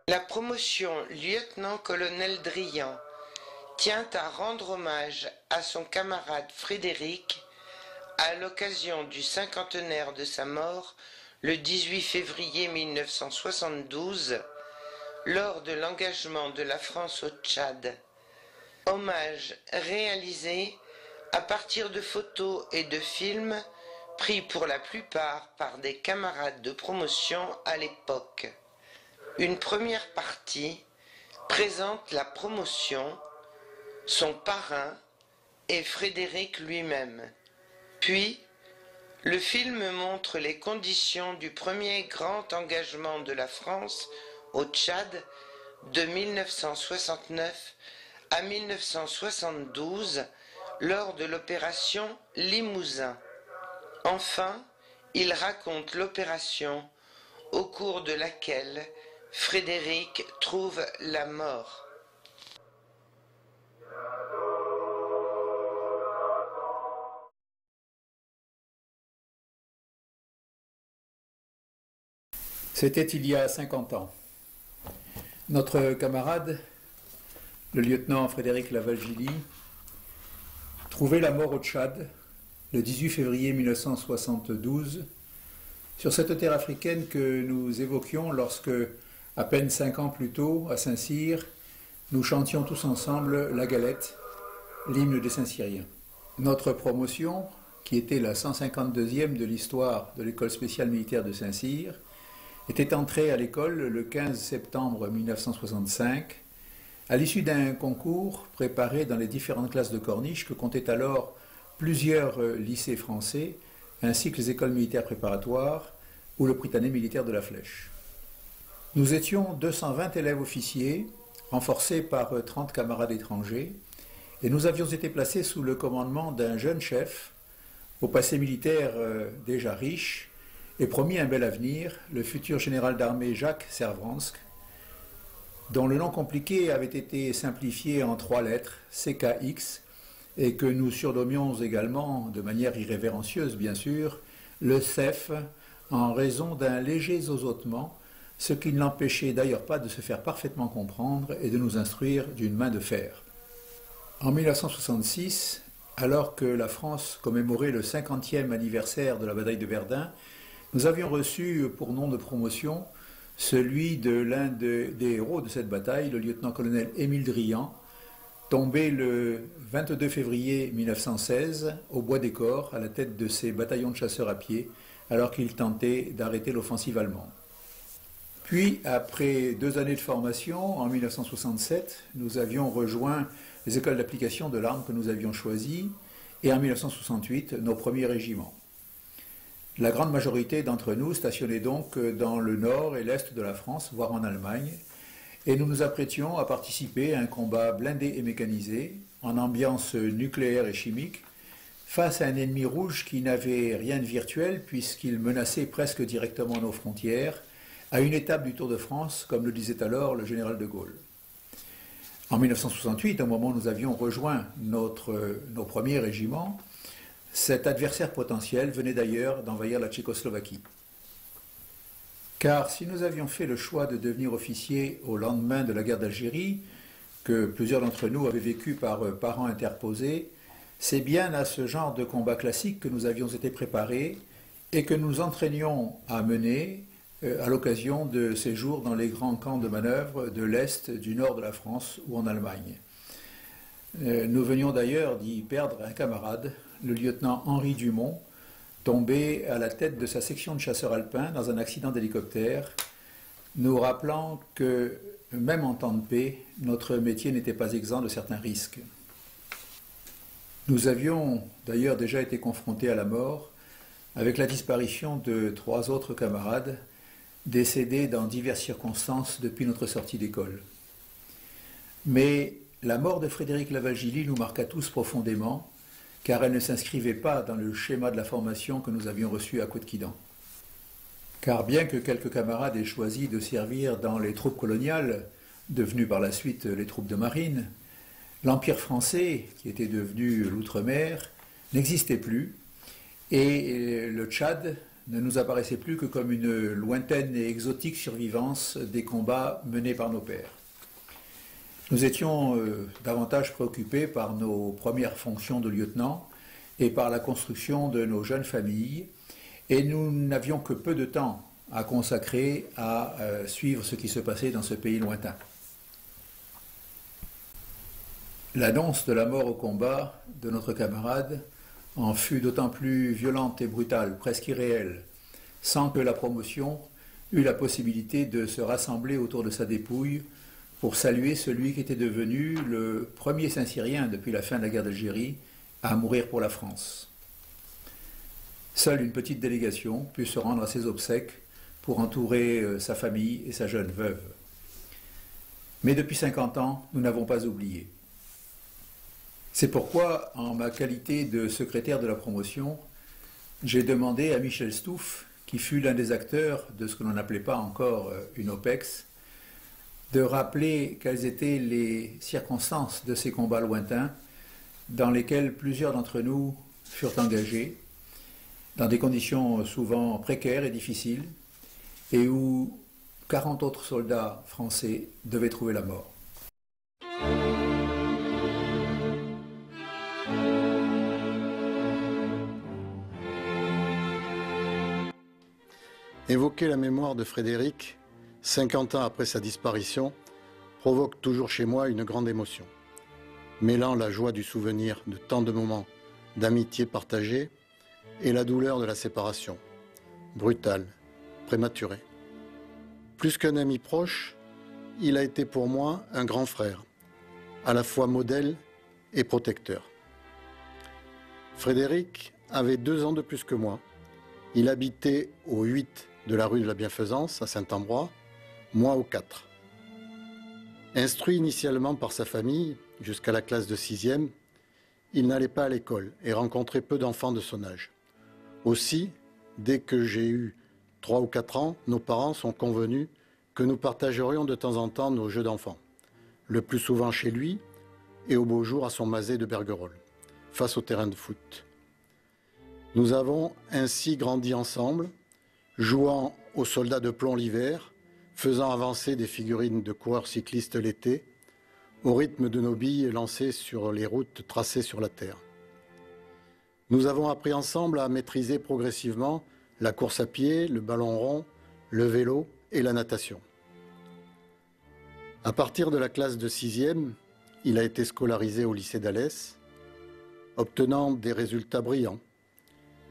La promotion lieutenant-colonel Drian tient à rendre hommage à son camarade Frédéric à l'occasion du cinquantenaire de sa mort le 18 février 1972 lors de l'engagement de la France au Tchad. Hommage réalisé à partir de photos et de films pris pour la plupart par des camarades de promotion à l'époque. Une première partie présente la promotion, son parrain et Frédéric lui-même. Puis, le film montre les conditions du premier grand engagement de la France au Tchad de 1969 à 1972 lors de l'opération Limousin. Enfin, il raconte l'opération au cours de laquelle Frédéric trouve la mort. C'était il y a 50 ans. Notre camarade, le lieutenant Frédéric Laval-Gilly, trouvait la mort au Tchad le 18 février 1972 sur cette terre africaine que nous évoquions lorsque, à peine 5 ans plus tôt, à Saint-Cyr, nous chantions tous ensemble la galette, l'hymne des Saint-Cyriens. Notre promotion, qui était la 152e de l'histoire de l'école spéciale militaire de Saint-Cyr, était entrée à l'école le 15 septembre 1965, à l'issue d'un concours préparé dans les différentes classes de Corniche que comptaient alors plusieurs lycées français, ainsi que les écoles militaires préparatoires ou le Prytanée militaire de la Flèche. Nous étions 220 élèves officiers, renforcés par 30 camarades étrangers, et nous avions été placés sous le commandement d'un jeune chef, au passé militaire déjà riche, et promis un bel avenir, le futur général d'armée Jacques Servransk, dont le nom compliqué avait été simplifié en 3 lettres, CKX, et que nous surnommions également, de manière irrévérencieuse bien sûr, le CEF, en raison d'un léger zozotement, ce qui ne l'empêchait d'ailleurs pas de se faire parfaitement comprendre et de nous instruire d'une main de fer. En 1966, alors que la France commémorait le 50e anniversaire de la bataille de Verdun, nous avions reçu pour nom de promotion celui de l'un des héros de cette bataille, le lieutenant-colonel Émile Drian, tombé le 22 février 1916 au Bois des Corps à la tête de ses bataillons de chasseurs à pied alors qu'il tentait d'arrêter l'offensive allemande. Puis, après 2 années de formation, en 1967, nous avions rejoint les écoles d'application de l'arme que nous avions choisies et en 1968, nos premiers régiments. La grande majorité d'entre nous stationnait donc dans le nord et l'est de la France, voire en Allemagne, et nous nous apprêtions à participer à un combat blindé et mécanisé, en ambiance nucléaire et chimique, face à un ennemi rouge qui n'avait rien de virtuel puisqu'il menaçait presque directement nos frontières, à une étape du Tour de France, comme le disait alors le général de Gaulle. En 1968, au moment où nous avions rejoint nos premiers régiments, cet adversaire potentiel venait d'ailleurs d'envahir la Tchécoslovaquie. Car si nous avions fait le choix de devenir officiers au lendemain de la guerre d'Algérie, que plusieurs d'entre nous avaient vécu par parents interposés, c'est bien à ce genre de combat classique que nous avions été préparés et que nous entraînions à mener à l'occasion de séjours dans les grands camps de manœuvre de l'Est, du nord de la France ou en Allemagne. Nous venions d'ailleurs d'y perdre un camarade, le lieutenant Henri Dumont, tombé à la tête de sa section de chasseurs alpins dans un accident d'hélicoptère, nous rappelant que, même en temps de paix, notre métier n'était pas exempt de certains risques. Nous avions d'ailleurs déjà été confrontés à la mort avec la disparition de 3 autres camarades décédés dans diverses circonstances depuis notre sortie d'école. Mais la mort de Frédéric Laval-Gilly nous marqua tous profondément, car elle ne s'inscrivait pas dans le schéma de la formation que nous avions reçu à Côte-Quidan. Car bien que quelques camarades aient choisi de servir dans les troupes coloniales, devenues par la suite les troupes de marine, l'Empire français, qui était devenu l'outre-mer, n'existait plus, et le Tchad ne nous apparaissait plus que comme une lointaine et exotique survivance des combats menés par nos pères. Nous étions davantage préoccupés par nos premières fonctions de lieutenant et par la construction de nos jeunes familles, et nous n'avions que peu de temps à consacrer à suivre ce qui se passait dans ce pays lointain. L'annonce de la mort au combat de notre camarade en fut d'autant plus violente et brutale, presque irréelle, sans que la promotion eût la possibilité de se rassembler autour de sa dépouille pour saluer celui qui était devenu le premier Saint-Cyrien depuis la fin de la guerre d'Algérie à mourir pour la France. Seule une petite délégation put se rendre à ses obsèques pour entourer sa famille et sa jeune veuve. Mais depuis 50 ans, nous n'avons pas oublié. C'est pourquoi, en ma qualité de secrétaire de la promotion, j'ai demandé à Michel Stouff, qui fut l'un des acteurs de ce que l'on n'appelait pas encore une OPEX, de rappeler quelles étaient les circonstances de ces combats lointains dans lesquels plusieurs d'entre nous furent engagés, dans des conditions souvent précaires et difficiles, et où 40 autres soldats français devaient trouver la mort. Évoquer la mémoire de Frédéric, 50 ans après sa disparition, provoque toujours chez moi une grande émotion. Mêlant la joie du souvenir de tant de moments d'amitié partagée et la douleur de la séparation, brutale, prématurée. Plus qu'un ami proche, il a été pour moi un grand frère, à la fois modèle et protecteur. Frédéric avait 2 ans de plus que moi. Il habitait au 8 de la rue de la Bienfaisance, à Saint-Ambrois, moi au 4. Instruit initialement par sa famille, jusqu'à la classe de 6e, il n'allait pas à l'école et rencontrait peu d'enfants de son âge. Aussi, dès que j'ai eu 3 ou 4 ans, nos parents sont convenus que nous partagerions de temps en temps nos jeux d'enfants, le plus souvent chez lui et au beau jour à son masé de Bergerolles, face au terrain de foot. Nous avons ainsi grandi ensemble, jouant aux soldats de plomb l'hiver, faisant avancer des figurines de coureurs cyclistes l'été, au rythme de nos billes lancées sur les routes tracées sur la terre. Nous avons appris ensemble à maîtriser progressivement la course à pied, le ballon rond, le vélo et la natation. À partir de la classe de 6e, il a été scolarisé au lycée d'Alès, obtenant des résultats brillants.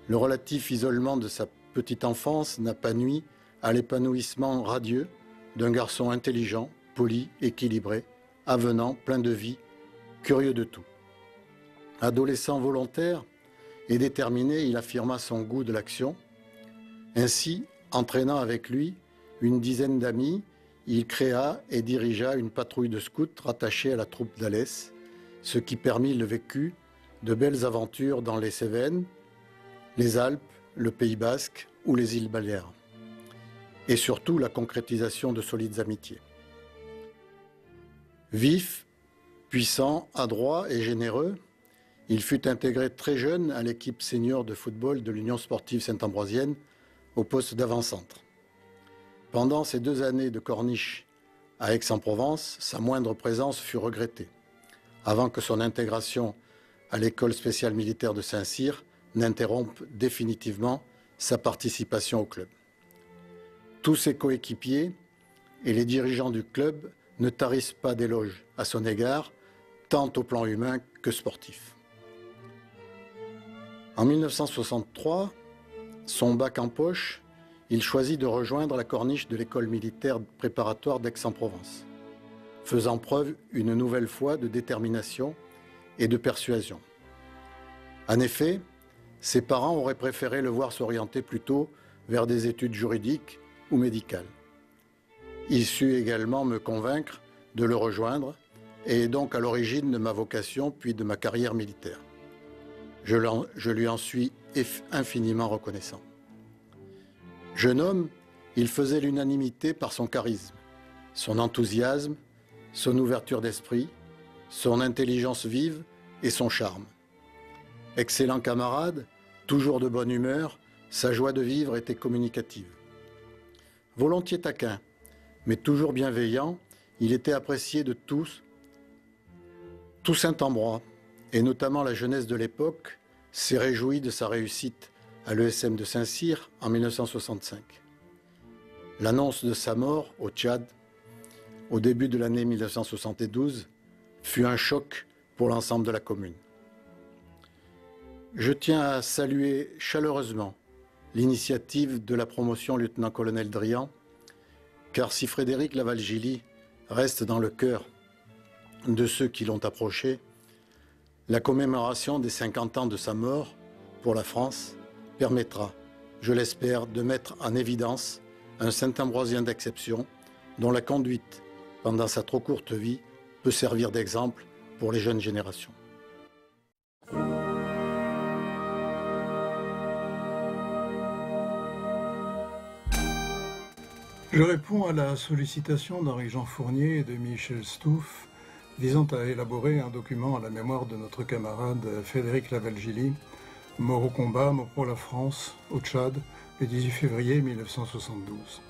Le relatif isolement de sa petite enfance n'a pas nui à l'épanouissement radieux d'un garçon intelligent, poli, équilibré, avenant, plein de vie, curieux de tout. Adolescent volontaire et déterminé, il affirma son goût de l'action. Ainsi, entraînant avec lui une dizaine d'amis, il créa et dirigea une patrouille de scouts rattachée à la troupe d'Alès, ce qui permit le vécu de belles aventures dans les Cévennes, les Alpes, le Pays Basque ou les îles Baléares, et surtout la concrétisation de solides amitiés. Vif, puissant, adroit et généreux, il fut intégré très jeune à l'équipe senior de football de l'Union sportive saint-ambroisienne au poste d'avant-centre. Pendant ces 2 années de corniche à Aix-en-Provence, sa moindre présence fut regrettée, avant que son intégration à l'école spéciale militaire de Saint-Cyr n'interrompe définitivement sa participation au club. Tous ses coéquipiers et les dirigeants du club ne tarissent pas d'éloges à son égard, tant au plan humain que sportif. En 1963, son bac en poche, il choisit de rejoindre la corniche de l'école militaire préparatoire d'Aix-en-Provence, faisant preuve une nouvelle fois de détermination et de persuasion. En effet, ses parents auraient préféré le voir s'orienter plutôt vers des études juridiques ou médicales. Il sut également me convaincre de le rejoindre et est donc à l'origine de ma vocation puis de ma carrière militaire. Je lui en suis infiniment reconnaissant. Jeune homme, il faisait l'unanimité par son charisme, son enthousiasme, son ouverture d'esprit, son intelligence vive et son charme. Excellent camarade, toujours de bonne humeur, Sa joie de vivre était communicative. Volontiers taquin, mais toujours bienveillant, il était apprécié de tous. Tout Saint-Ambrois, et notamment la jeunesse de l'époque, s'est réjoui de sa réussite à l'ESM de Saint-Cyr en 1965. L'annonce de sa mort au Tchad, au début de l'année 1972, fut un choc pour l'ensemble de la commune. Je tiens à saluer chaleureusement l'initiative de la promotion lieutenant-colonel Drian, car si Frédéric Laval-Gilly reste dans le cœur de ceux qui l'ont approché, la commémoration des 50 ans de sa mort pour la France permettra, je l'espère, de mettre en évidence un Saint-Ambroisien d'exception dont la conduite, pendant sa trop courte vie, peut servir d'exemple pour les jeunes générations. Je réponds à la sollicitation d'Henri-Jean Fournier et de Michel Stouff visant à élaborer un document à la mémoire de notre camarade Frédéric Laval-Gilly, mort au combat, mort pour la France, au Tchad, le 18 février 1972.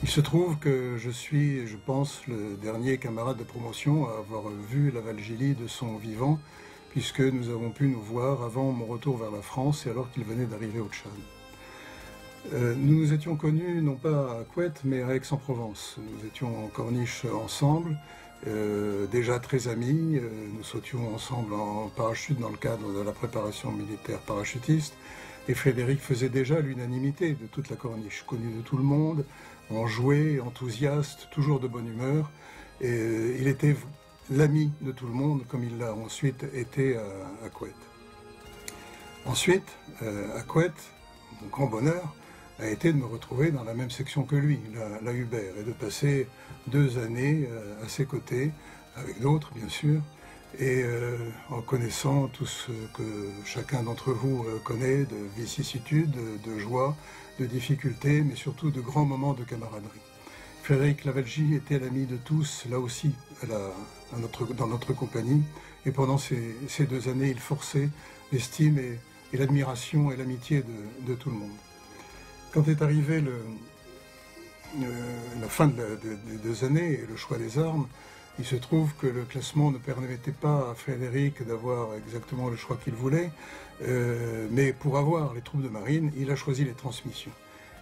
Il se trouve que je suis, je pense, le dernier camarade de promotion à avoir vu Laval-Gilly de son vivant, puisque nous avons pu nous voir avant mon retour vers la France et alors qu'il venait d'arriver au Tchad. Nous nous étions connus non pas à Couette mais à Aix-en-Provence. Nous étions en corniche ensemble, déjà très amis. Nous sautions ensemble en parachute dans le cadre de la préparation militaire parachutiste. Et Frédéric faisait déjà l'unanimité de toute la corniche, connu de tout le monde, enjoué, enthousiaste, toujours de bonne humeur. Et il était l'ami de tout le monde, comme il l'a ensuite été à Couette. Ensuite, à Couette, mon grand bonheur a été de me retrouver dans la même section que lui, la Hubert, et de passer 2 années à ses côtés, avec d'autres bien sûr, et en connaissant tout ce que chacun d'entre vous connaît, de vicissitudes, de joie, de difficultés, mais surtout de grands moments de camaraderie. Frédéric Laval-Gilly était l'ami de tous, là aussi, dans notre compagnie, et pendant ces 2 années, il forçait l'estime et l'admiration et l'amitié de tout le monde. Quand est arrivé la fin des 2 années et le choix des armes, il se trouve que le classement ne permettait pas à Frédéric d'avoir exactement le choix qu'il voulait, mais pour avoir les troupes de marine, il a choisi les transmissions.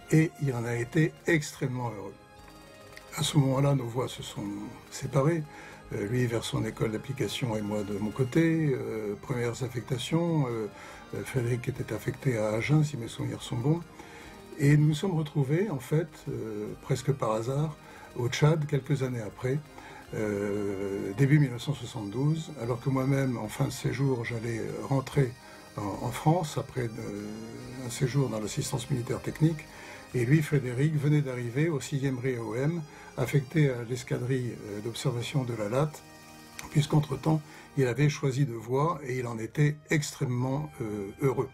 Et il en a été extrêmement heureux. À ce moment-là, nos voies se sont séparées, lui vers son école d'application et moi de mon côté. Premières affectations, Frédéric était affecté à Agen, si mes souvenirs sont bons. Et nous nous sommes retrouvés, en fait, presque par hasard, au Tchad, quelques années après, début 1972, alors que moi-même, en fin de séjour, j'allais rentrer en France, après un séjour dans l'assistance militaire technique, et lui, Frédéric, venait d'arriver au 6e RIAOM, affecté à l'escadrille d'observation de la Latte, puisqu'entre-temps, il avait choisi de voie et il en était extrêmement heureux.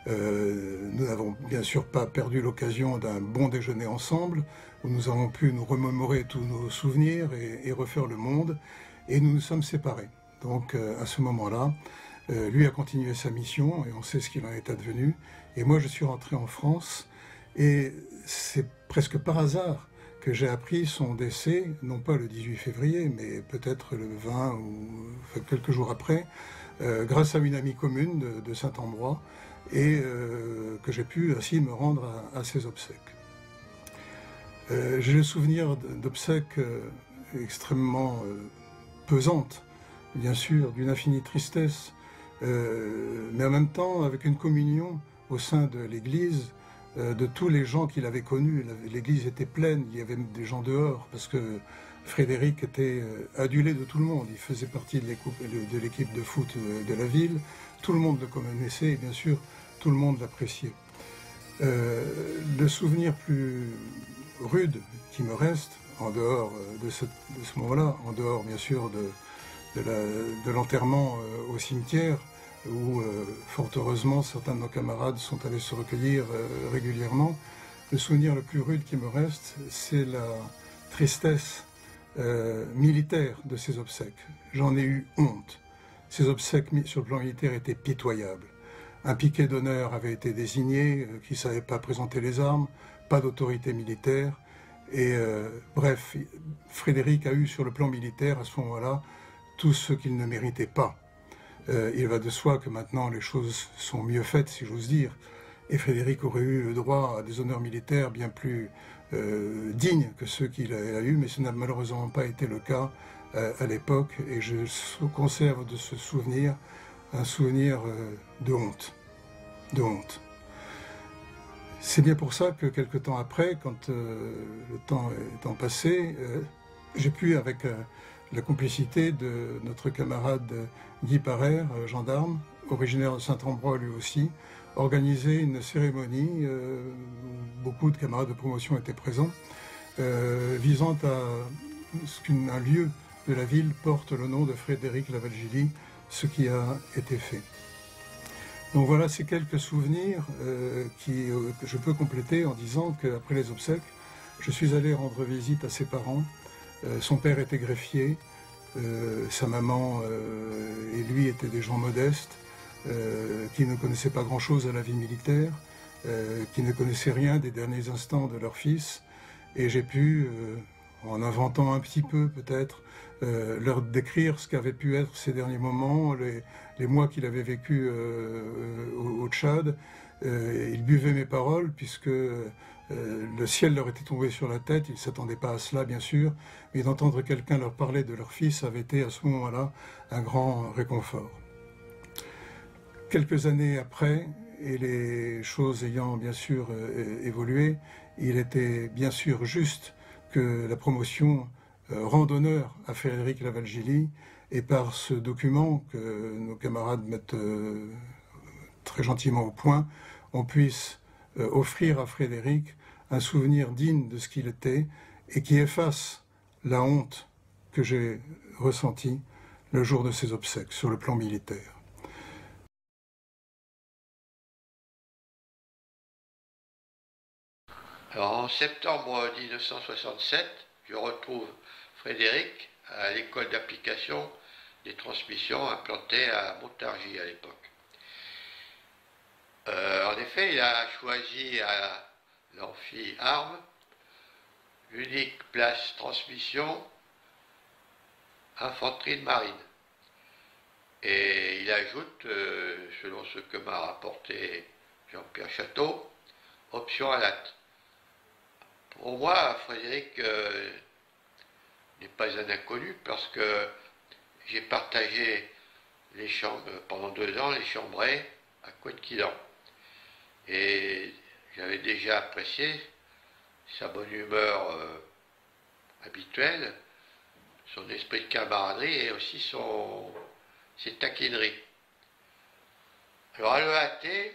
Nous n'avons bien sûr pas perdu l'occasion d'un bon déjeuner ensemble, où nous avons pu nous remémorer tous nos souvenirs et refaire le monde, et nous nous sommes séparés. Donc à ce moment-là, lui a continué sa mission, et on sait ce qu'il en est advenu, et moi je suis rentré en France, et c'est presque par hasard que j'ai appris son décès, non pas le 18 février, mais peut-être le 20 ou quelques jours après, grâce à une amie commune de Saint-Ambrois, et que j'ai pu ainsi me rendre à ses obsèques. J'ai le souvenir d'obsèques extrêmement pesantes, bien sûr, d'une infinie tristesse, mais en même temps avec une communion au sein de l'Église, de tous les gens qu'il avait connus. L'église était pleine, il y avait des gens dehors, parce que Frédéric était adulé de tout le monde. Il faisait partie de l'équipe de foot de la ville, tout le monde le connaissait, et bien sûr, tout le monde l'appréciait. Le souvenir plus rude qui me reste, en dehors de ce moment-là, en dehors bien sûr de l'enterrement au cimetière, où fort heureusement certains de nos camarades sont allés se recueillir régulièrement. Le souvenir le plus rude qui me reste, c'est la tristesse militaire de ces obsèques. J'en ai eu honte. Ces obsèques sur le plan militaire étaient pitoyables. Un piquet d'honneur avait été désigné, qui ne savait pas présenter les armes, pas d'autorité militaire. Et bref, Frédéric a eu sur le plan militaire, à ce moment-là, tout ce qu'il ne méritait pas. Il va de soi que maintenant les choses sont mieux faites, si j'ose dire. Et Frédéric aurait eu le droit à des honneurs militaires bien plus dignes que ceux qu'il a eus, mais ce n'a malheureusement pas été le cas à l'époque. Et je conserve de ce souvenir un souvenir de honte. De honte. C'est bien pour ça que quelque temps après, quand le temps étant passé, j'ai pu, avec la complicité de notre camarade Guy Parère, gendarme, originaire de Saint-Ambrois lui aussi, organiser une cérémonie, beaucoup de camarades de promotion étaient présents, visant à ce qu'un lieu de la ville porte le nom de Frédéric Lavalgili, ce qui a été fait. Donc voilà ces quelques souvenirs que je peux compléter en disant qu'après les obsèques, je suis allé rendre visite à ses parents. Son père était greffier, sa maman et lui étaient des gens modestes, qui ne connaissaient pas grand-chose à la vie militaire, qui ne connaissaient rien des derniers instants de leur fils. Et j'ai pu, en inventant un petit peu peut-être, leur décrire ce qu'avaient pu être ces derniers moments, les mois qu'il avait vécu au Tchad. Ils buvaient mes paroles puisque le ciel leur était tombé sur la tête, ils ne s'attendaient pas à cela bien sûr, mais d'entendre quelqu'un leur parler de leur fils avait été à ce moment-là un grand réconfort. Quelques années après, et les choses ayant bien sûr évolué, il était bien sûr juste que la promotion rende honneur à Frédéric Lavalgili, et par ce document que nos camarades mettent très gentiment au point, on puisse offrir à Frédéric un souvenir digne de ce qu'il était et qui efface la honte que j'ai ressentie le jour de ses obsèques sur le plan militaire. Alors, en septembre 1967, je retrouve Frédéric à l'école d'application des transmissions implantée à Montargis à l'époque. En effet, il a choisi à l'amphi armes l'unique place transmission infanterie de marine. Et il ajoute, selon ce que m'a rapporté Jean-Pierre Château, option à latte. Pour moi, Frédéric n'est pas un inconnu parce que j'ai partagé les chambres pendant 2 ans, les chambrées à Couët-Quidan. Et j'avais déjà apprécié sa bonne humeur habituelle, son esprit de camaraderie et aussi ses taquineries. Alors à l'EAT,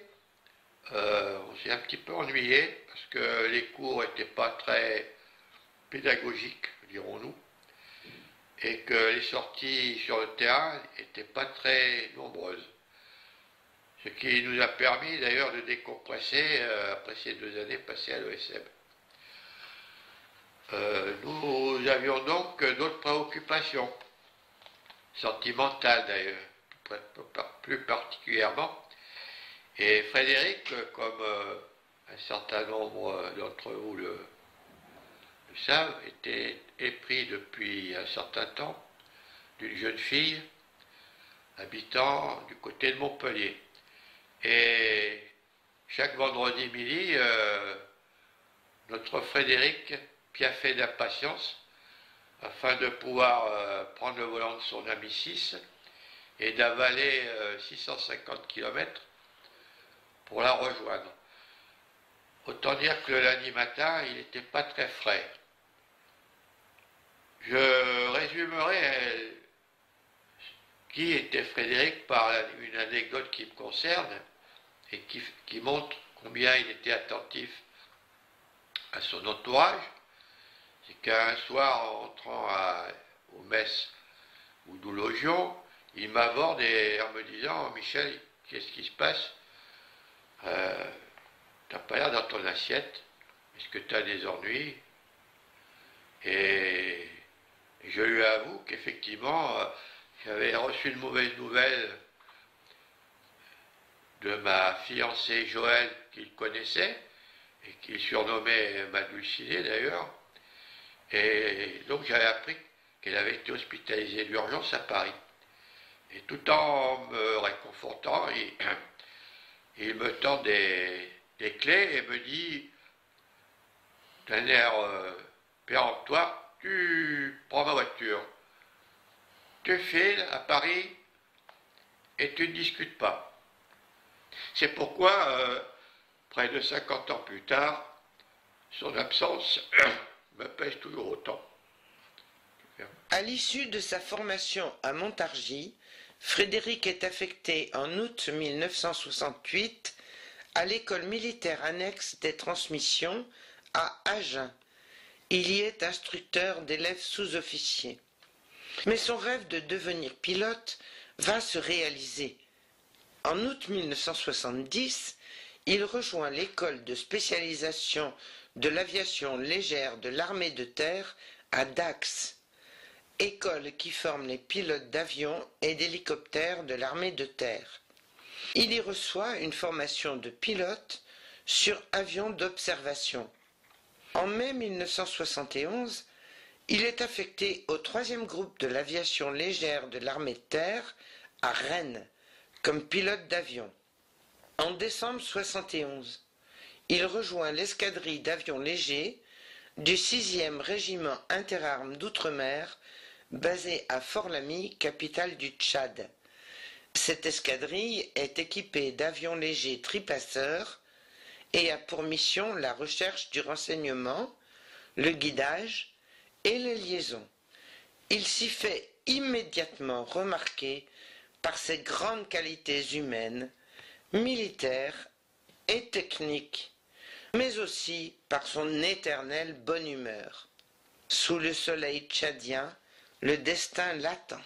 on s'est un petit peu ennuyé parce que les cours n'étaient pas très pédagogiques, dirons-nous, et que les sorties sur le terrain n'étaient pas très nombreuses. Ce qui nous a permis d'ailleurs de décompresser après ces 2 années passées à l'ESM. Nous avions donc d'autres préoccupations, sentimentales d'ailleurs, plus particulièrement. Et Frédéric, comme un certain nombre d'entre vous le savent, était épris depuis un certain temps d'une jeune fille habitant du côté de Montpellier. Et chaque vendredi midi, notre Frédéric piaffait d'impatience afin de pouvoir prendre le volant de son ami 6 et d'avaler 650 km pour la rejoindre. Autant dire que le lundi matin, il n'était pas très frais. Je résumerai qui était Frédéric par une anecdote qui me concerne et qui montre combien il était attentif à son entourage. C'est qu'un soir, en entrant aux messes où nous logions, il m'aborde en me disant « Michel, qu'est-ce qui se passe ? T'as pas l'air dans ton assiette, est-ce que tu as des ennuis ?» Et je lui avoue qu'effectivement, j'avais reçu une mauvaise nouvelle de ma fiancée Joël, qu'il connaissait, et qu'il surnommait ma Dulcinée d'ailleurs. Et donc j'avais appris qu'elle avait été hospitalisée d'urgence à Paris. Et tout en me réconfortant, il me tend des clés et me dit, d'un air péremptoire, tu prends ma voiture, tu files à Paris et tu ne discutes pas. C'est pourquoi, près de 50 ans plus tard, son absence me pèse toujours autant. À l'issue de sa formation à Montargis, Frédéric est affecté en août 1968 à l'école militaire annexe des transmissions à Agen. Il y est instructeur d'élèves sous-officiers. Mais son rêve de devenir pilote va se réaliser. En août 1970, il rejoint l'école de spécialisation de l'aviation légère de l'armée de terre à Dax, école qui forme les pilotes d'avions et d'hélicoptères de l'armée de terre. Il y reçoit une formation de pilote sur avions d'observation. En mai 1971, il est affecté au 3e groupe de l'aviation légère de l'armée de terre à Rennes, comme pilote d'avion. En décembre 1971, il rejoint l'escadrille d'avions légers du 6e régiment interarmes d'outre-mer, basé à Fort-Lamy, capitale du Tchad. Cette escadrille est équipée d'avions légers tripasseurs et a pour mission la recherche du renseignement, le guidage et les liaisons. Il s'y fait immédiatement remarquer par ses grandes qualités humaines, militaires et techniques, mais aussi par son éternelle bonne humeur. Sous le soleil tchadien, le destin l'attend.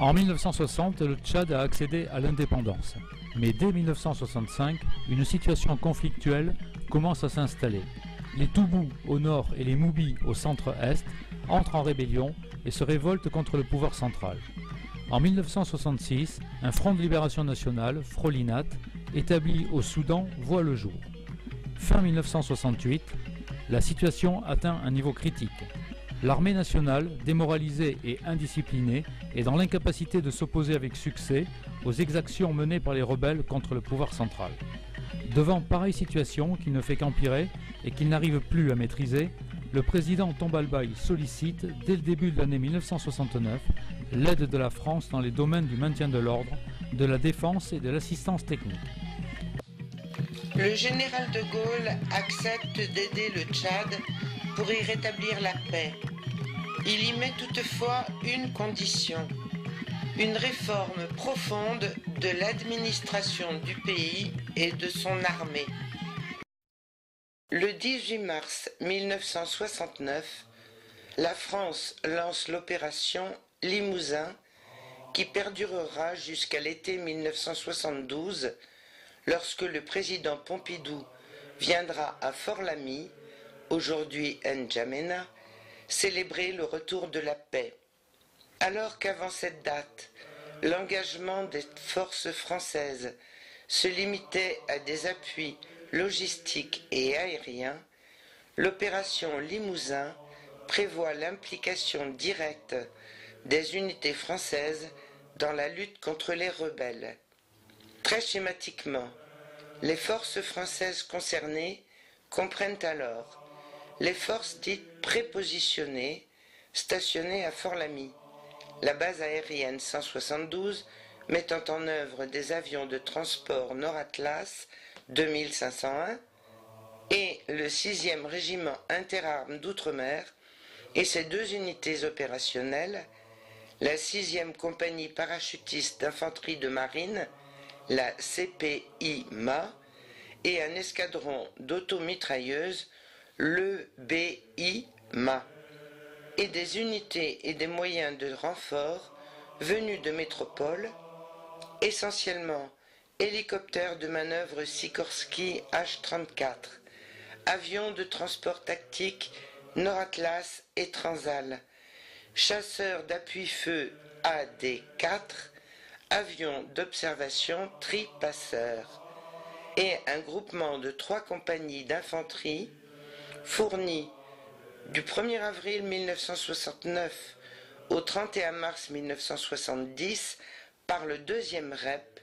En 1960, le Tchad a accédé à l'indépendance. Mais dès 1965, une situation conflictuelle commence à s'installer. Les Toubous au nord et les Moubis au centre-est entrent en rébellion et se révoltent contre le pouvoir central. En 1966, un front de libération nationale, Frolinat, établi au Soudan, voit le jour. Fin 1968, la situation atteint un niveau critique. L'armée nationale, démoralisée et indisciplinée, est dans l'incapacité de s'opposer avec succès aux exactions menées par les rebelles contre le pouvoir central. Devant pareille situation qui ne fait qu'empirer et qu'il n'arrive plus à maîtriser, le président Tombalbaye sollicite, dès le début de l'année 1969, l'aide de la France dans les domaines du maintien de l'ordre, de la défense et de l'assistance technique. Le général de Gaulle accepte d'aider le Tchad pour y rétablir la paix. Il y met toutefois une condition, une réforme profonde de l'administration du pays et de son armée. Le 18 mars 1969, la France lance l'opération Limousin qui perdurera jusqu'à l'été 1972 lorsque le président Pompidou viendra à Fort-Lamy, aujourd'hui N'Djamena, célébrer le retour de la paix. Alors qu'avant cette date, l'engagement des forces françaises se limitait à des appuis logistiques et aériens, l'opération Limousin prévoit l'implication directe des unités françaises dans la lutte contre les rebelles. Très schématiquement, les forces françaises concernées comprennent alors les forces dites prépositionnées, stationnées à Fort-Lamy, la base aérienne 172 mettant en œuvre des avions de transport Nord-Atlas 2501 et le 6e régiment interarmes d'outre-mer et ses 2 unités opérationnelles, la 6e compagnie parachutiste d'infanterie de marine, la CPI-MA, et un escadron d'automitrailleuses, le BI-MA, et des unités et des moyens de renfort venus de métropole, essentiellement hélicoptères de manœuvre Sikorsky H-34, avions de transport tactique Nord-Atlas et Transal, chasseurs d'appui-feu AD-4, avions d'observation tripasseurs, et un groupement de 3 compagnies d'infanterie fournis du 1er avril 1969 au 31 mars 1970 par le 2e REP,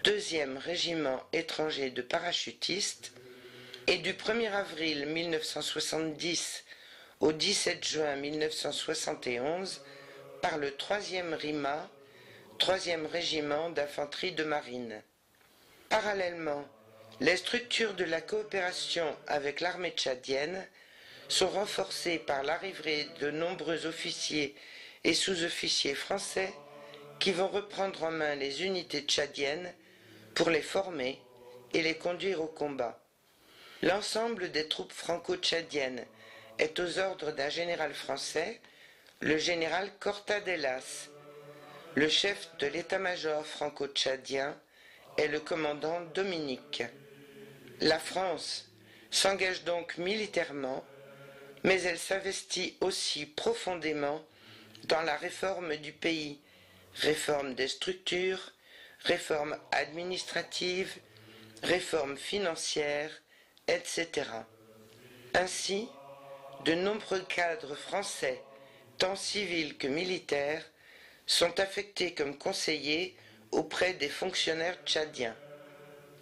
2e régiment étranger de parachutistes, et du 1er avril 1970 au 17 juin 1971 par le 3e RIMA, 3e régiment d'infanterie de marine. Parallèlement, les structures de la coopération avec l'armée tchadienne sont renforcées par l'arrivée de nombreux officiers et sous-officiers français qui vont reprendre en main les unités tchadiennes pour les former et les conduire au combat. L'ensemble des troupes franco-tchadiennes est aux ordres d'un général français, le général Cortadellas. Le chef de l'état-major franco-tchadien est le commandant Dominique. La France s'engage donc militairement, mais elle s'investit aussi profondément dans la réforme du pays, réforme des structures, réforme administrative, réforme financière, etc. Ainsi, de nombreux cadres français, tant civils que militaires, sont affectés comme conseillers auprès des fonctionnaires tchadiens.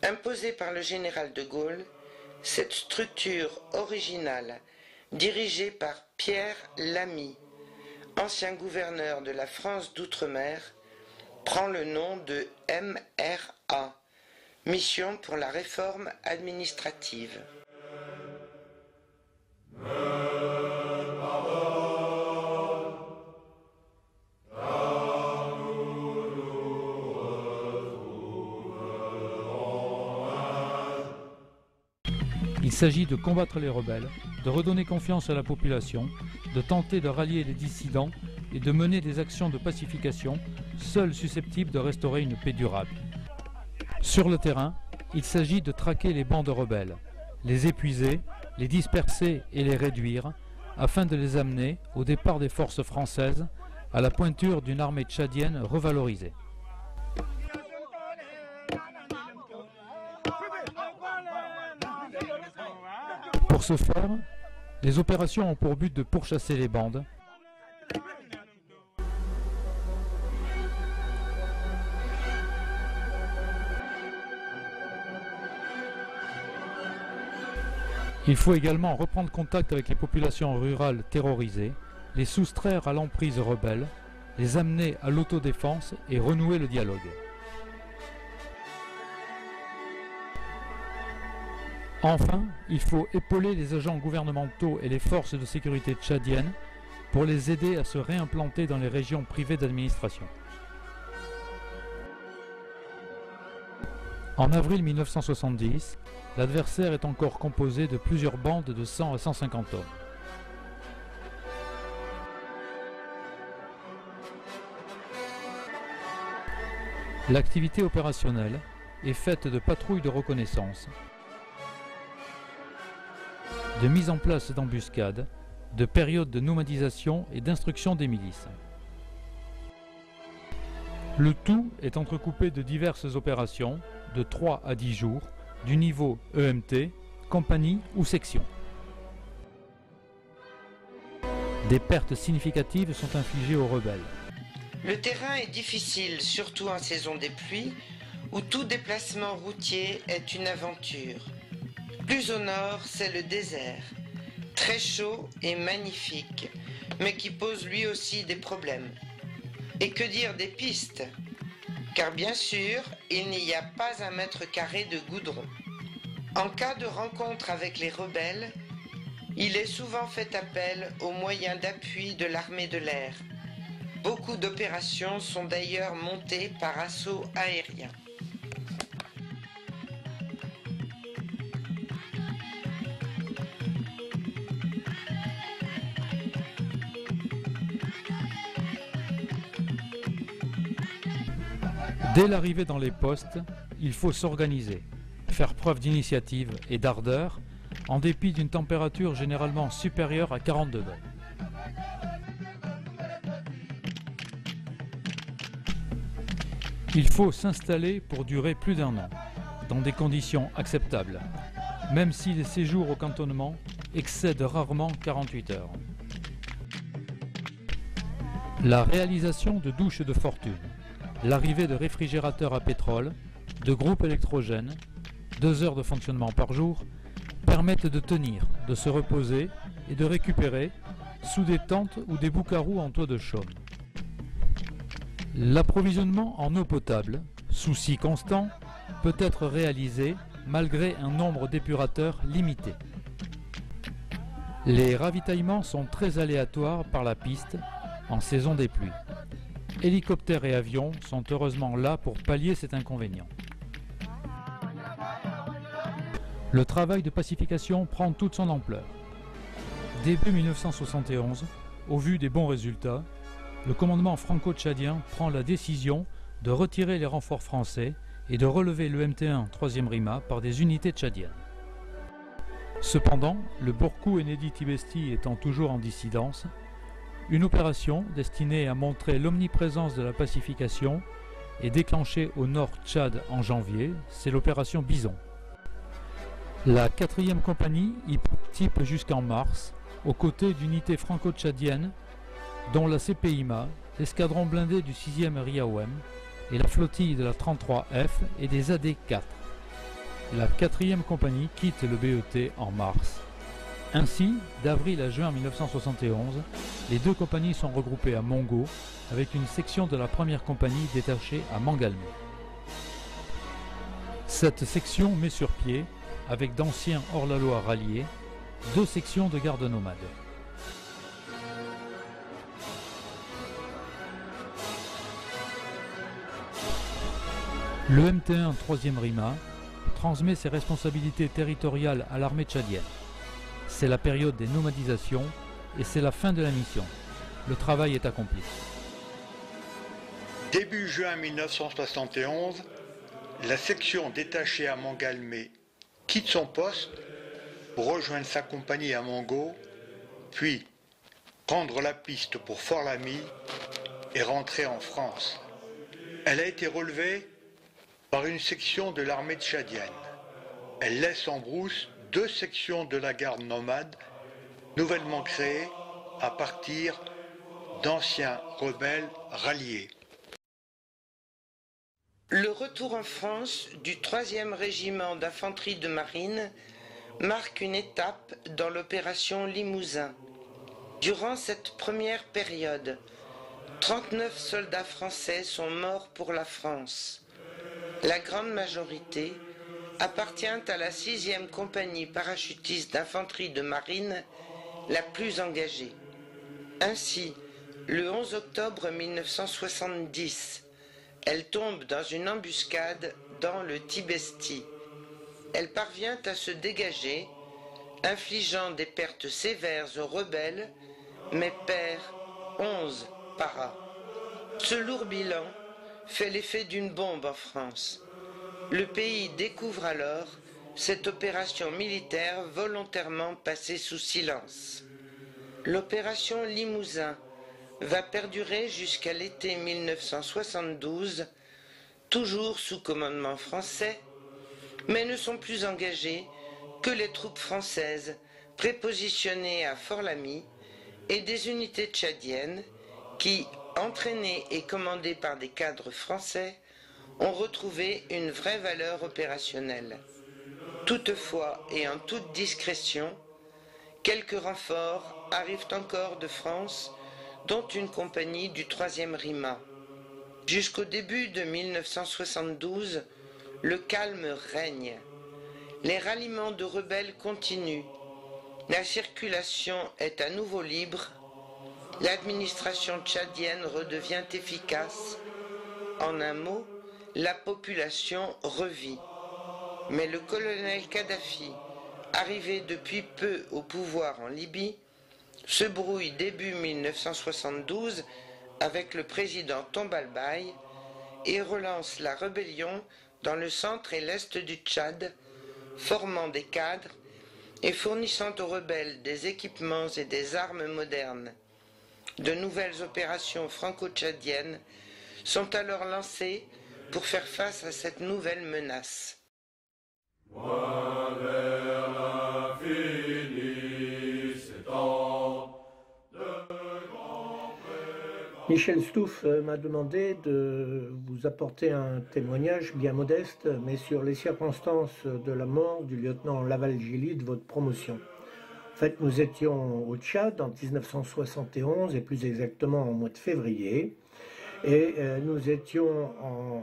Imposée par le général de Gaulle, cette structure originale, dirigée par Pierre Lamy, ancien gouverneur de la France d'outre-mer, prend le nom de MRA, Mission pour la réforme administrative. Il s'agit de combattre les rebelles, de redonner confiance à la population, de tenter de rallier les dissidents et de mener des actions de pacification, seules susceptibles de restaurer une paix durable. Sur le terrain, il s'agit de traquer les bandes rebelles, les épuiser, les disperser et les réduire, afin de les amener au départ des forces françaises, à la pointure d'une armée tchadienne revalorisée. Pour ce faire, les opérations ont pour but de pourchasser les bandes, il faut également reprendre contact avec les populations rurales terrorisées, les soustraire à l'emprise rebelle, les amener à l'autodéfense et renouer le dialogue. Enfin, il faut épauler les agents gouvernementaux et les forces de sécurité tchadiennes pour les aider à se réimplanter dans les régions privées d'administration. En avril 1970, l'adversaire est encore composé de plusieurs bandes de 100 à 150 hommes. L'activité opérationnelle est faite de patrouilles de reconnaissance, de mise en place d'embuscades, de périodes de nomadisation et d'instruction des milices. Le tout est entrecoupé de diverses opérations de 3 à 10 jours, du niveau EMT, compagnie ou section. Des pertes significatives sont infligées aux rebelles. Le terrain est difficile, surtout en saison des pluies, où tout déplacement routier est une aventure. Plus au nord, c'est le désert, très chaud et magnifique, mais qui pose lui aussi des problèmes. Et que dire des pistes? Car bien sûr, il n'y a pas un mètre carré de goudron. En cas de rencontre avec les rebelles, il est souvent fait appel aux moyens d'appui de l'armée de l'air. Beaucoup d'opérations sont d'ailleurs montées par assaut aérien. Dès l'arrivée dans les postes, il faut s'organiser, faire preuve d'initiative et d'ardeur, en dépit d'une température généralement supérieure à 40 degrés. Il faut s'installer pour durer plus d'un an, dans des conditions acceptables, même si les séjours au cantonnement excèdent rarement 48 heures. La réalisation de douches de fortune, l'arrivée de réfrigérateurs à pétrole, de groupes électrogènes, 2 heures de fonctionnement par jour, permettent de tenir, de se reposer et de récupérer sous des tentes ou des boucarous en toit de chaume. L'approvisionnement en eau potable, souci constant, peut être réalisé malgré un nombre d'épurateurs limité. Les ravitaillements sont très aléatoires par la piste en saison des pluies. Hélicoptères et avions sont heureusement là pour pallier cet inconvénient. Le travail de pacification prend toute son ampleur. Début 1971, au vu des bons résultats, le commandement franco-tchadien prend la décision de retirer les renforts français et de relever le MT1 3e RIMA par des unités tchadiennes. Cependant, le Borkou Enedi Tibesti étant toujours en dissidence, une opération destinée à montrer l'omniprésence de la pacification est déclenchée au nord Tchad en janvier, c'est l'opération Bison. La 4e compagnie y participe jusqu'en mars, aux côtés d'unités franco-tchadiennes, dont la CPIMA, l'escadron blindé du 6e RIAOM et la flottille de la 33F et des AD4. La 4e compagnie quitte le BET en mars. Ainsi, d'avril à juin 1971, les 2 compagnies sont regroupées à Mongo avec une section de la 1re compagnie détachée à Mangalmé. Cette section met sur pied, avec d'anciens hors-la-loi ralliés, 2 sections de garde nomades. Le MT1 3e RIMA transmet ses responsabilités territoriales à l'armée tchadienne. C'est la période des nomadisations et c'est la fin de la mission. Le travail est accompli. Début juin 1971, la section détachée à Mangalmé quitte son poste pour rejoindre sa compagnie à Mongo, puis prendre la piste pour Fort-Lamy et rentrer en France. Elle a été relevée par une section de l'armée tchadienne. Elle laisse en brousse 2 sections de la garde nomade, nouvellement créées à partir d'anciens rebelles ralliés. Le retour en France du 3e régiment d'infanterie de marine marque une étape dans l'opération Limousin. Durant cette première période, 39 soldats français sont morts pour la France. La grande majorité appartient à la 6e compagnie parachutiste d'infanterie de marine, la plus engagée. Ainsi, le 11 octobre 1970, elle tombe dans une embuscade dans le Tibesti. Elle parvient à se dégager, infligeant des pertes sévères aux rebelles, mais perd 11 paras. Ce lourd bilan fait l'effet d'une bombe en France. Le pays découvre alors cette opération militaire volontairement passée sous silence. L'opération Limousin va perdurer jusqu'à l'été 1972, toujours sous commandement français, mais ne sont plus engagées que les troupes françaises prépositionnées à Fort-Lamy et des unités tchadiennes qui, entraînées et commandées par des cadres français, ont retrouvé une vraie valeur opérationnelle. Toutefois, et en toute discrétion, quelques renforts arrivent encore de France, dont une compagnie du 3e RIMA. Jusqu'au début de 1972, le calme règne. Les ralliements de rebelles continuent. La circulation est à nouveau libre. L'administration tchadienne redevient efficace. En un mot, la population revit. Mais le colonel Kadhafi, arrivé depuis peu au pouvoir en Libye, se brouille début 1972 avec le président Tombalbaye et relance la rébellion dans le centre et l'est du Tchad, formant des cadres et fournissant aux rebelles des équipements et des armes modernes. De nouvelles opérations franco-tchadiennes sont alors lancées pour faire face à cette nouvelle menace. Michel Stouff m'a demandé de vous apporter un témoignage bien modeste, mais sur les circonstances de la mort du lieutenant Laval-Gilly de votre promotion. En fait, nous étions au Tchad en 1971, et plus exactement au mois de février, et nous étions en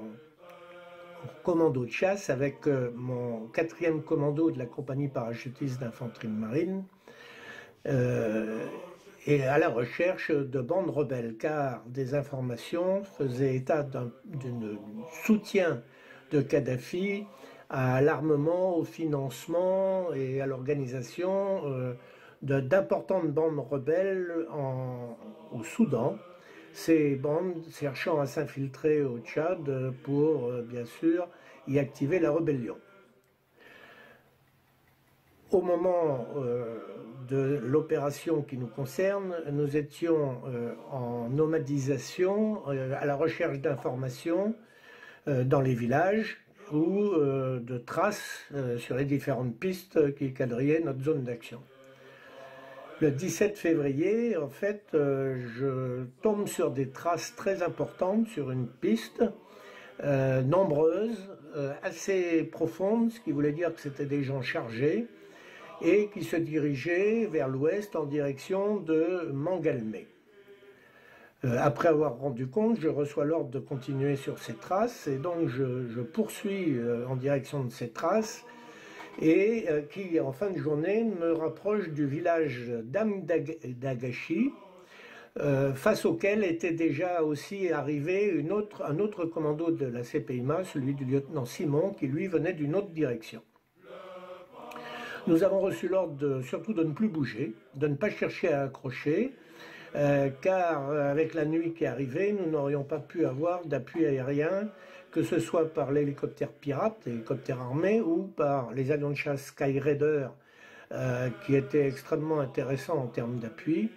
commando de chasse avec mon 4e commando de la compagnie parachutiste d'infanterie de marine, et à la recherche de bandes rebelles, car des informations faisaient état d'un soutien de Kadhafi à l'armement, au financement et à l'organisation d'importantes bandes rebelles au Soudan, ces bandes cherchant à s'infiltrer au Tchad pour, bien sûr, y activer la rébellion. Au moment de l'opération qui nous concerne, nous étions en nomadisation, à la recherche d'informations dans les villages ou de traces sur les différentes pistes qui quadrillaient notre zone d'action. Le 17 février, en fait, je tombe sur des traces très importantes sur une piste, nombreuses, assez profondes, ce qui voulait dire que c'était des gens chargés, et qui se dirigeaient vers l'ouest en direction de Mangalmé. Après avoir rendu compte, je reçois l'ordre de continuer sur ces traces, et donc je poursuis en direction de ces traces, et qui, en fin de journée, me rapproche du village d'Amdagashi, face auquel était déjà aussi arrivé un autre commando de la CPIMA, celui du lieutenant Simon, qui lui venait d'une autre direction. Nous avons reçu l'ordre surtout de ne plus bouger, de ne pas chercher à accrocher, car avec la nuit qui arrivait, nous n'aurions pas pu avoir d'appui aérien, que ce soit par l'hélicoptère pirate, l'hélicoptère armé, ou par les avions de chasse Sky Raider, qui étaient extrêmement intéressants en termes d'appui,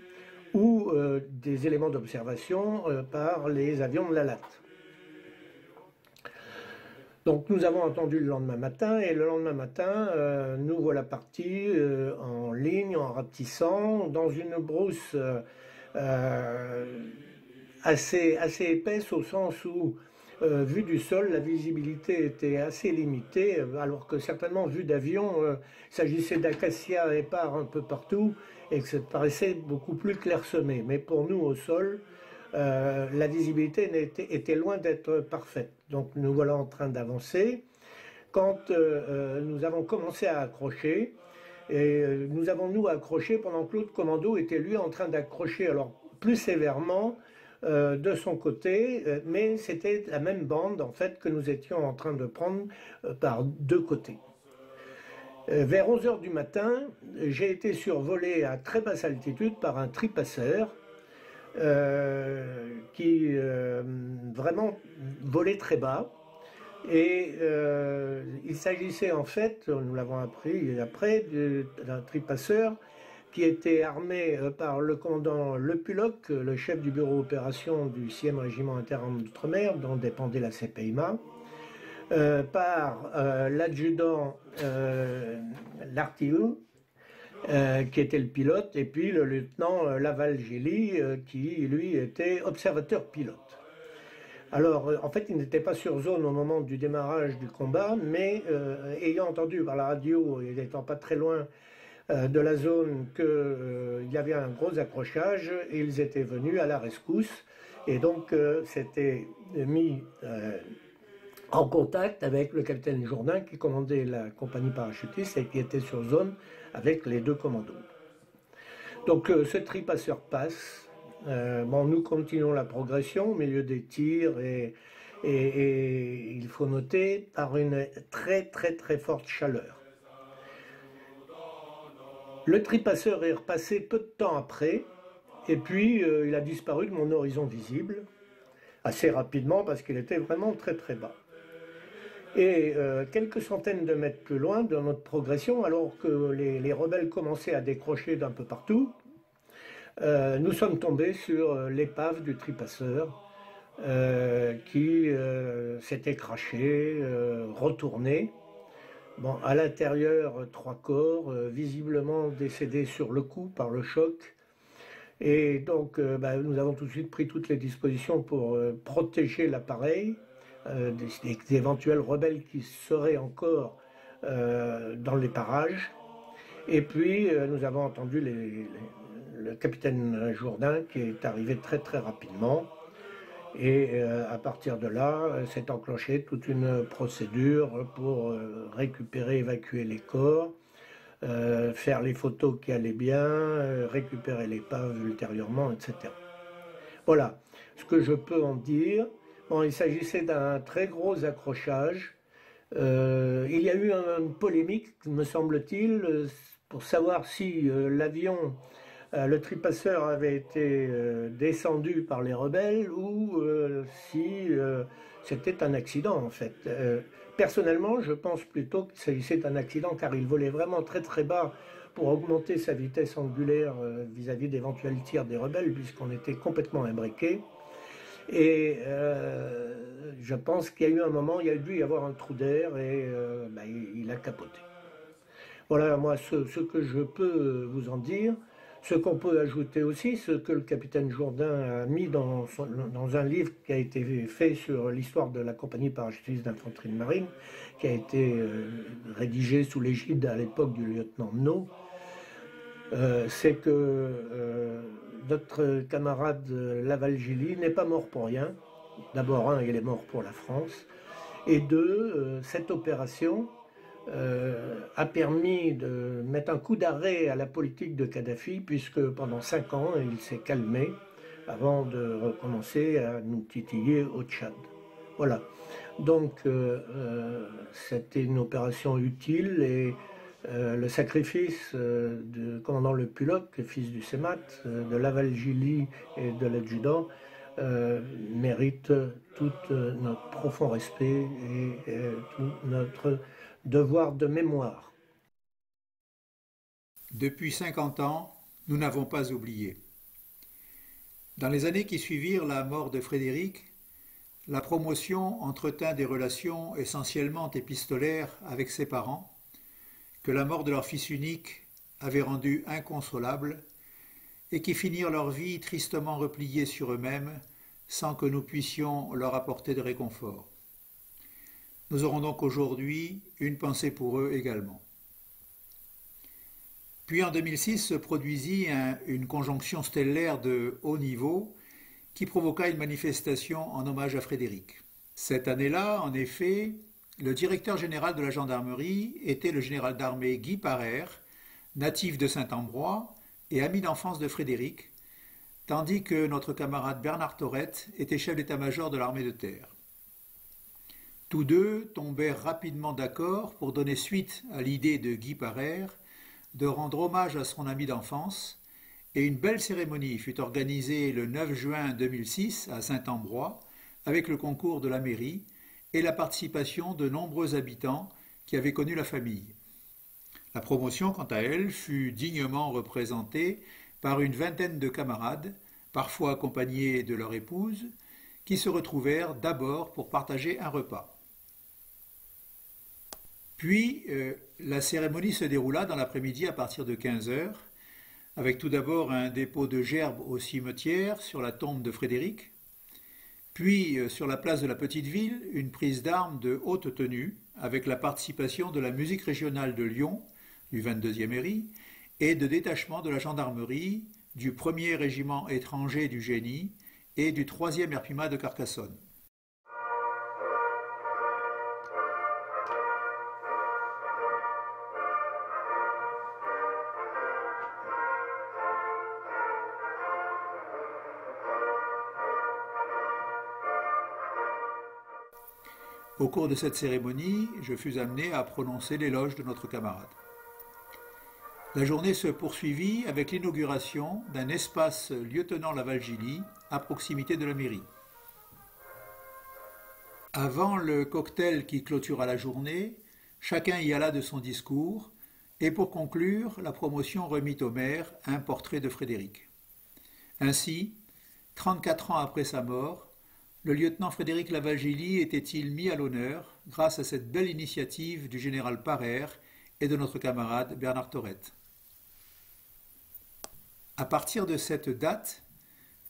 ou des éléments d'observation par les avions de la LAT. Donc nous avons attendu le lendemain matin, et le lendemain matin, nous voilà partis en ligne, en rapetissant, dans une brousse assez épaisse, au sens où, vu du sol, la visibilité était assez limitée, alors que certainement, vu d'avion, il s'agissait d'acacias épars un peu partout, et que ça paraissait beaucoup plus clairsemé. Mais pour nous, au sol, la visibilité était loin d'être parfaite. Donc nous voilà en train d'avancer. Quand nous avons commencé à accrocher, et nous avons nous accroché pendant que l'autre commando était lui en train d'accrocher, alors plus sévèrement de son côté, mais c'était la même bande en fait que nous étions en train de prendre par deux côtés. Vers 11 h du matin, j'ai été survolé à très basse altitude par un tripasseur qui vraiment volait très bas, et il s'agissait en fait, nous l'avons appris après, d'un tripasseur qui était armé par le commandant Lepuloc, le chef du bureau opération du 6e régiment interarmes d'outre-mer, dont dépendait la CPIMA, par l'adjudant Lartiou, qui était le pilote, et puis le lieutenant Laval-Gilly, qui lui était observateur pilote. Alors, en fait, il n'était pas sur zone au moment du démarrage du combat, mais ayant entendu par la radio, et n'étant pas très loin, de la zone qu'il y avait un gros accrochage et ils étaient venus à la rescousse. Et donc, s'était mis en contact avec le capitaine Jourdain qui commandait la compagnie parachutiste et qui était sur zone avec les 2 commandos. Donc, ce tripasseur passe. Nous continuons la progression au milieu des tirs et il faut noter par une très forte chaleur. Le tripasseur est repassé peu de temps après et puis il a disparu de mon horizon visible assez rapidement parce qu'il était vraiment très bas. Et quelques centaines de mètres plus loin dans notre progression, alors que les rebelles commençaient à décrocher d'un peu partout, nous sommes tombés sur l'épave du tripasseur qui s'était craché, retourné. Bon, à l'intérieur, 3 corps, visiblement décédés sur le coup par le choc. Et donc, nous avons tout de suite pris toutes les dispositions pour protéger l'appareil des éventuels rebelles qui seraient encore dans les parages. Et puis, nous avons entendu le capitaine Jourdain qui est arrivé très rapidement. Et à partir de là, s'est enclenchée toute une procédure pour récupérer, évacuer les corps, faire les photos qui allaient bien, récupérer l'épave ultérieurement, etc. Voilà ce que je peux en dire. Bon, il s'agissait d'un très gros accrochage. Il y a eu une polémique, me semble-t-il, pour savoir si l'avion, le tripasseur avait été descendu par les rebelles ou si c'était un accident en fait. Personnellement, je pense plutôt qu'il s'agissait d'un accident car il volait vraiment très bas pour augmenter sa vitesse angulaire vis-à-vis d'éventuels tirs des rebelles puisqu'on était complètement imbriqués. Et je pense qu'il y a eu un moment, il y a dû y avoir un trou d'air et il a capoté. Voilà, moi, ce que je peux vous en dire. Ce qu'on peut ajouter aussi, ce que le capitaine Jourdain a mis dans un livre qui a été fait sur l'histoire de la compagnie parachutiste d'infanterie de marine, qui a été rédigé sous l'égide à l'époque du lieutenant No, c'est que notre camarade Laval-Gilly n'est pas mort pour rien. D'abord, il est mort pour la France. Et 2, cette opération a permis de mettre un coup d'arrêt à la politique de Kadhafi, puisque pendant 5 ans, il s'est calmé avant de recommencer à nous titiller au Tchad. Voilà. Donc, c'était une opération utile et le sacrifice du commandant Le Pulloc, fils du Sémat, de Laval-Gilly et de l'adjudant, mérite tout notre profond respect et tout notre devoir de mémoire. Depuis 50 ans, nous n'avons pas oublié. Dans les années qui suivirent la mort de Frédéric, la promotion entretint des relations essentiellement épistolaires avec ses parents, que la mort de leur fils unique avait rendus inconsolables et qui finirent leur vie tristement repliés sur eux-mêmes sans que nous puissions leur apporter de réconfort. Nous aurons donc aujourd'hui une pensée pour eux également. Puis en 2006 se produisit une conjonction stellaire de haut niveau qui provoqua une manifestation en hommage à Frédéric. Cette année-là, en effet, le directeur général de la gendarmerie était le général d'armée Guy Parère, natif de Saint-Ambrois et ami d'enfance de Frédéric, tandis que notre camarade Bernard Torette était chef d'état-major de l'armée de terre. Tous deux tombèrent rapidement d'accord pour donner suite à l'idée de Guy Parère de rendre hommage à son ami d'enfance, et une belle cérémonie fut organisée le 9 juin 2006 à Saint-Ambrois avec le concours de la mairie et la participation de nombreux habitants qui avaient connu la famille. La promotion, quant à elle, fut dignement représentée par une vingtaine de camarades, parfois accompagnés de leur épouse, qui se retrouvèrent d'abord pour partager un repas. Puis, la cérémonie se déroula dans l'après-midi à partir de 15h, avec tout d'abord un dépôt de gerbes au cimetière sur la tombe de Frédéric, puis sur la place de la Petite Ville, une prise d'armes de haute tenue, avec la participation de la musique régionale de Lyon, du 22e Héry, et de détachement de la gendarmerie, du 1er régiment étranger du Génie et du 3e RPIMA de Carcassonne. Au cours de cette cérémonie, je fus amené à prononcer l'éloge de notre camarade. La journée se poursuivit avec l'inauguration d'un espace lieutenant Laval-Gilly à proximité de la mairie. Avant le cocktail qui clôtura la journée, chacun y alla de son discours et pour conclure, la promotion remit au maire un portrait de Frédéric. Ainsi, 34 ans après sa mort, le lieutenant Frédéric Laval-Gilly était-il mis à l'honneur grâce à cette belle initiative du général Parère et de notre camarade Bernard Torette. À partir de cette date,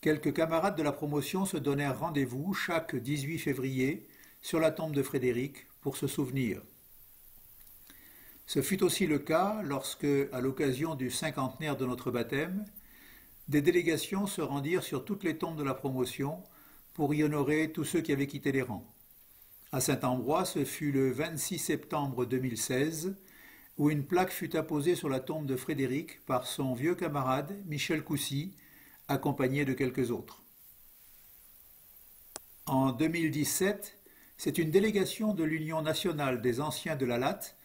quelques camarades de la promotion se donnèrent rendez-vous chaque 18 février sur la tombe de Frédéric pour se souvenir. Ce fut aussi le cas lorsque, à l'occasion du cinquantenaire de notre baptême, des délégations se rendirent sur toutes les tombes de la promotion pour y honorer tous ceux qui avaient quitté les rangs. À Saint-Ambrois, ce fut le 26 septembre 2016, où une plaque fut apposée sur la tombe de Frédéric par son vieux camarade Michel Coussy, accompagné de quelques autres. En 2017, c'est une délégation de l'Union nationale des anciens de la Latte,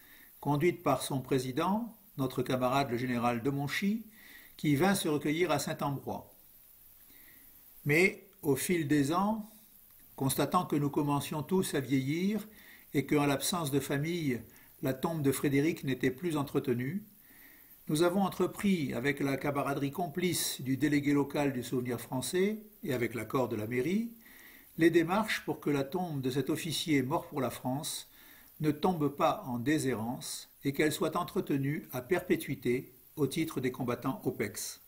conduite par son président, notre camarade le général de Monchy, qui vint se recueillir à Saint-Ambrois. Mais, au fil des ans, constatant que nous commencions tous à vieillir et qu'en l'absence de famille, la tombe de Frédéric n'était plus entretenue, nous avons entrepris, avec la camaraderie complice du délégué local du Souvenir français et avec l'accord de la mairie, les démarches pour que la tombe de cet officier mort pour la France ne tombe pas en déshérence et qu'elle soit entretenue à perpétuité au titre des combattants OPEX.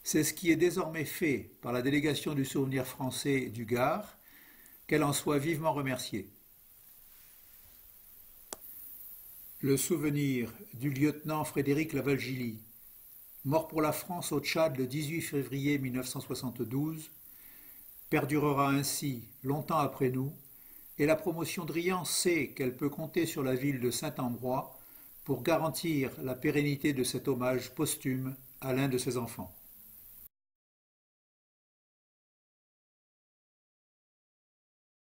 C'est ce qui est désormais fait par la délégation du Souvenir français du Gard, qu'elle en soit vivement remerciée. Le souvenir du lieutenant Frédéric Laval-Gilly, mort pour la France au Tchad le 18 février 1972, perdurera ainsi longtemps après nous, et la promotion Drian sait qu'elle peut compter sur la ville de Saint-Ambrois pour garantir la pérennité de cet hommage posthume à l'un de ses enfants.